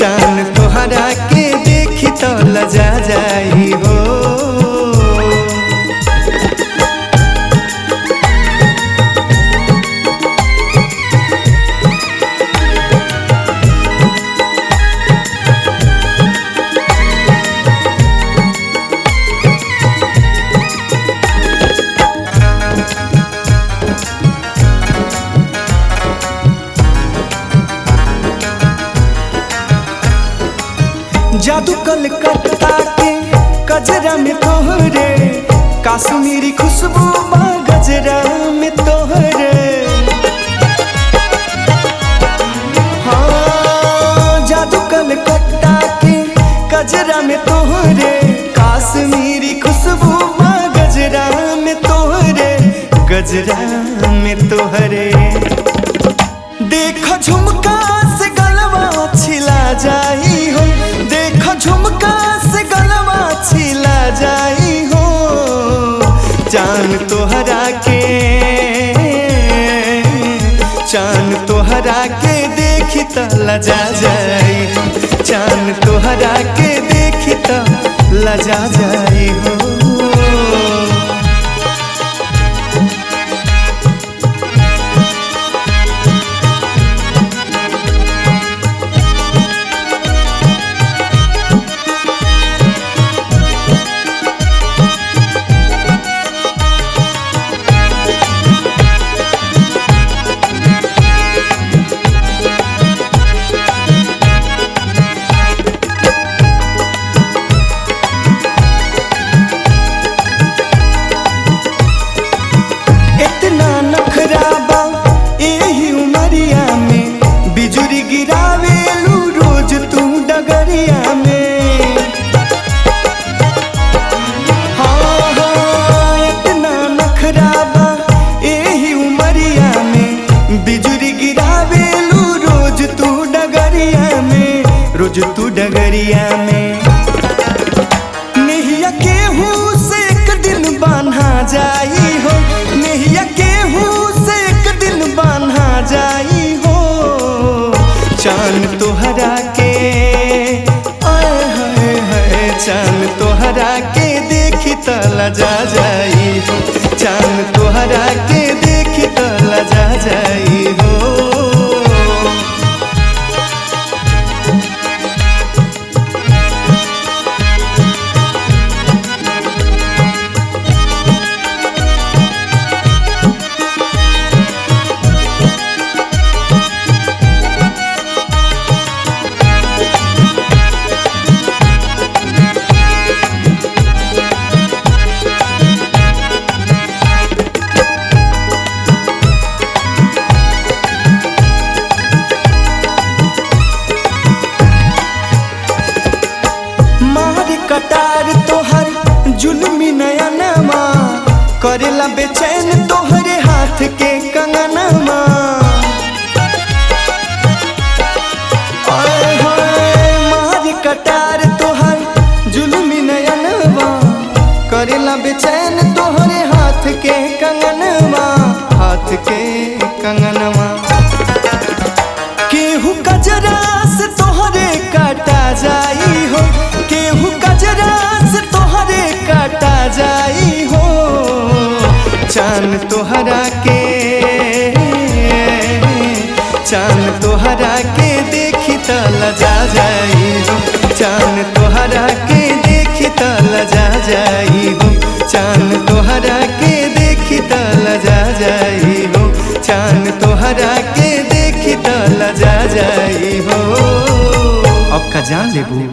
चान तोहरा के देखी तो लजा जाई हो। जादू कलकत्ता के गजरा में तोहरे, कश्मीरी खुशबू बा गजरा में तोहरे। हाँ, जादू कलकत्ता के गजरा में तोहरे, कश्मीरी खुशबू बा गजरा में तोहरे, गजरा में तोहरे। देखो झुमका से गलवा छिला जाई हो, देखो झुमका से गलवा छिला जाई हो। चान तोहरा के, चान तोहरा के देखी तो लजा जाई हो, चान तोहरा के देखी तो लजा जाई हो। रोज तू डगरिया में, नैया केहू से एक दिन बान्हा जाई हो, नैया केहू से एक दिन बान्हा जाई हो। चान तोहरा के, आए हाय हाय, चान तोहरा के देखी तो लजा जाई हो, चान तोहरा के देखी तो लजा जाई हो। कटार तोहर जुल्मी नयनमा, करेला बेचैन तोहरे हाथ के कंगनमा। आए हाय मार कटार तोहर जुल्मी नयनमा, करेला बेचैन तोहरे हाथ के कंगनमा, हाथ के कंगनमा। केहू कजरा से तोहरे काटा जाई हो, केहू कजरा से तोहरे काटा जाई हो। चान तोहरा के, चान तोहरा के देखी तो लजा जाई हो, चान तोहरा के देखी तो लजा जाई हो, चान तोहरा के देखी तो लजा जाई हो, चान तोहरा के देखी तो लजा जाई हो। अब का जान लेबू।